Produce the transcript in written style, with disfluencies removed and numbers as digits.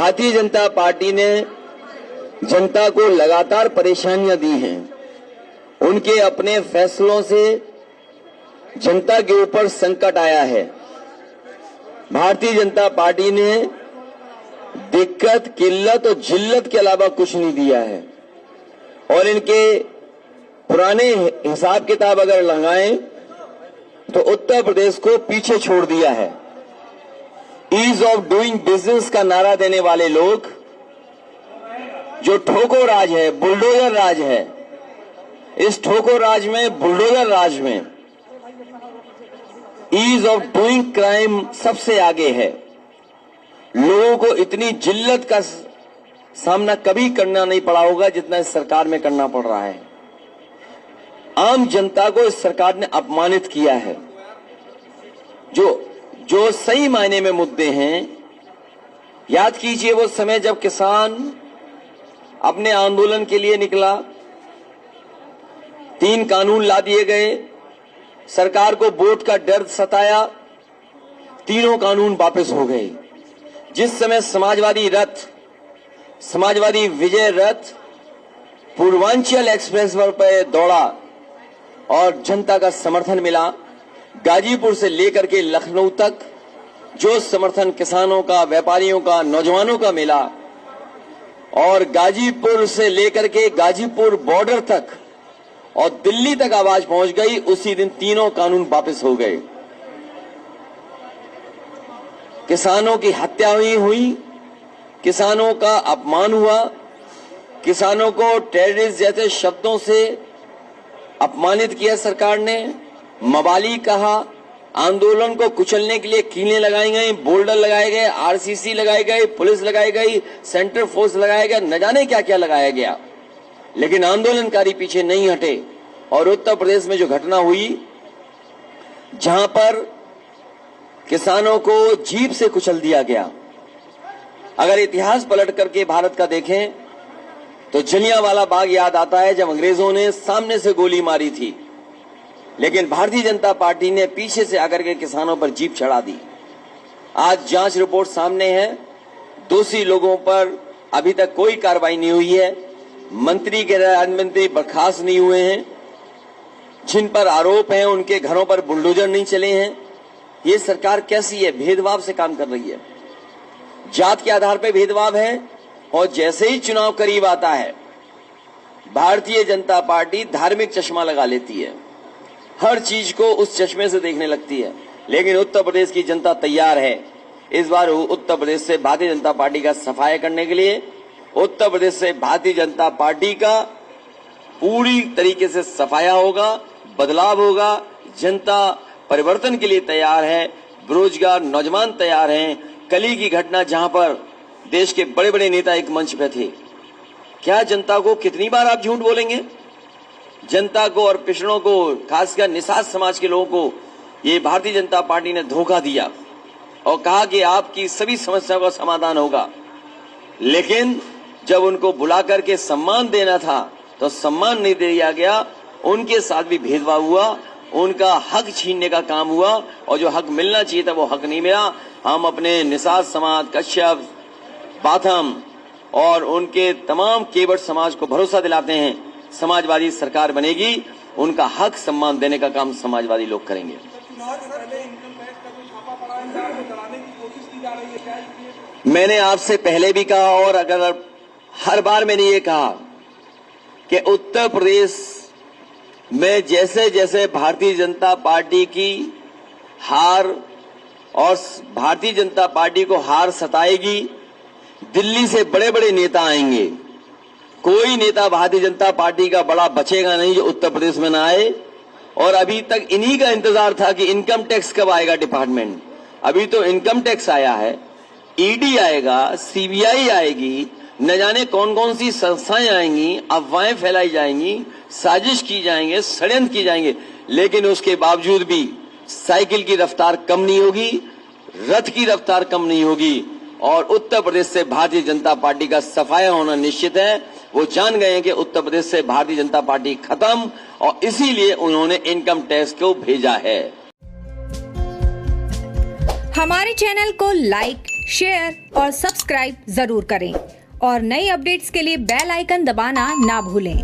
Bharatiya Janata party ने जनता को लगातार परेशानियां दी हैं। उनके अपने फैसलों से जनता के ऊपर संकट आया है। भारतीय जनता पार्टी ने दिक्कत, किल्लत और जिल्लत के अलावा कुछ नहीं दिया है और इनके पुराने हिसाब किताब अगर लगाएं तो उत्तर प्रदेश को पीछे छोड़ दिया है। ईज ऑफ डूइंग बिजनेस का नारा देने वाले लोग, जो ठोको राज है, बुलडोजर राज है, इस ठोको राज में, बुलडोजर राज में ईज ऑफ डूइंग क्राइम सबसे आगे है। लोगों को इतनी जिल्लत का सामना कभी करना नहीं पड़ा होगा जितना इस सरकार में करना पड़ रहा है। आम जनता को इस सरकार ने अपमानित किया है। जो सही मायने में मुद्दे हैं, याद कीजिए वो समय जब किसान अपने आंदोलन के लिए निकला, 3 कानून ला दिए गए, सरकार को वोट का डर सताया, तीनों कानून वापस हो गए। जिस समय समाजवादी विजय रथ पूर्वांचल एक्सप्रेस पर दौड़ा और जनता का समर्थन मिला, गाजीपुर से लेकर के लखनऊ तक जो समर्थन किसानों का, व्यापारियों का, नौजवानों का मिला और गाजीपुर से लेकर के गाजीपुर बॉर्डर तक और दिल्ली तक आवाज पहुंच गई, उसी दिन तीनों कानून वापस हो गए। किसानों की हत्या हुई, किसानों का अपमान हुआ, किसानों को टेररिस्ट जैसे शब्दों से अपमानित किया सरकार ने, मवाली कहा, आंदोलन को कुचलने के लिए कीलें लगाई गई, बोल्डर लगाए गए, आरसीसी लगाई गई, पुलिस लगाई गई, सेंट्रल फोर्स लगाया गया, न जाने क्या क्या लगाया गया, लेकिन आंदोलनकारी पीछे नहीं हटे। और उत्तर प्रदेश में जो घटना हुई, जहां पर किसानों को जीप से कुचल दिया गया, अगर इतिहास पलट करके भारत का देखें तो जलियांवाला बाग याद आता है, जब अंग्रेजों ने सामने से गोली मारी थी, लेकिन भारतीय जनता पार्टी ने पीछे से आकर के किसानों पर जीप चढ़ा दी। आज जांच रिपोर्ट सामने है, दोषी लोगों पर अभी तक कोई कार्रवाई नहीं हुई है, मंत्री के राज्यमंत्री बर्खास्त नहीं हुए हैं, जिन पर आरोप हैं उनके घरों पर बुलडोजर नहीं चले हैं। ये सरकार कैसी है? भेदभाव से काम कर रही है, जात के आधार पर भेदभाव है। और जैसे ही चुनाव करीब आता है, भारतीय जनता पार्टी धार्मिक चश्मा लगा लेती है, हर चीज को उस चश्मे से देखने लगती है। लेकिन उत्तर प्रदेश की जनता तैयार है इस बार उत्तर प्रदेश से भारतीय जनता पार्टी का सफाया करने के लिए। उत्तर प्रदेश से भारतीय जनता पार्टी का पूरी तरीके से सफाया होगा, बदलाव होगा। जनता परिवर्तन के लिए तैयार है, बेरोजगार नौजवान तैयार हैं। कल की घटना जहां पर देश के बड़े बड़े नेता एक मंच पे थे, क्या जनता को कितनी बार आप झूठ बोलेंगे? जनता को और पिछड़ों को, खासकर निषाद समाज के लोगों को ये भारतीय जनता पार्टी ने धोखा दिया और कहा कि आपकी सभी समस्याओं का समाधान होगा। लेकिन जब उनको बुला करके सम्मान देना था तो सम्मान नहीं दिया गया, उनके साथ भी भेदभाव हुआ, उनका हक छीनने का काम हुआ और जो हक मिलना चाहिए था वो हक नहीं मिला। हम अपने निषाद समाज, कश्यप, बाथम और उनके तमाम केवट समाज को भरोसा दिलाते हैं, समाजवादी सरकार बनेगी, उनका हक सम्मान देने का काम समाजवादी लोग करेंगे। मैंने आपसे पहले भी कहा और अगर हर बार मैंने ये कहा कि उत्तर प्रदेश में जैसे जैसे भारतीय जनता पार्टी की हार और भारतीय जनता पार्टी को हार सताएगी, दिल्ली से बड़े बड़े नेता आएंगे। कोई नेता भारतीय जनता पार्टी का बड़ा बचेगा नहीं जो उत्तर प्रदेश में ना आए। और अभी तक इन्हीं का इंतजार था कि इनकम टैक्स कब आएगा डिपार्टमेंट। अभी तो इनकम टैक्स आया है, ईडी आएगा, सीबीआई आएगी, न जाने कौन कौन सी संस्थाएं आएंगी, अफवाहें फैलाई जाएंगी, साजिश की जाएंगे, षड्यंत्र की जाएंगे। लेकिन उसके बावजूद भी साइकिल की रफ्तार कम नहीं होगी, रथ की रफ्तार कम नहीं होगी और उत्तर प्रदेश से भारतीय जनता पार्टी का सफाया होना निश्चित है। वो जान गए हैं कि उत्तर प्रदेश से भारतीय जनता पार्टी खत्म और इसीलिए उन्होंने इनकम टैक्स को भेजा है। हमारे चैनल को लाइक, शेयर और सब्सक्राइब जरूर करें और नई अपडेट्स के लिए बेल आइकन दबाना ना भूलें।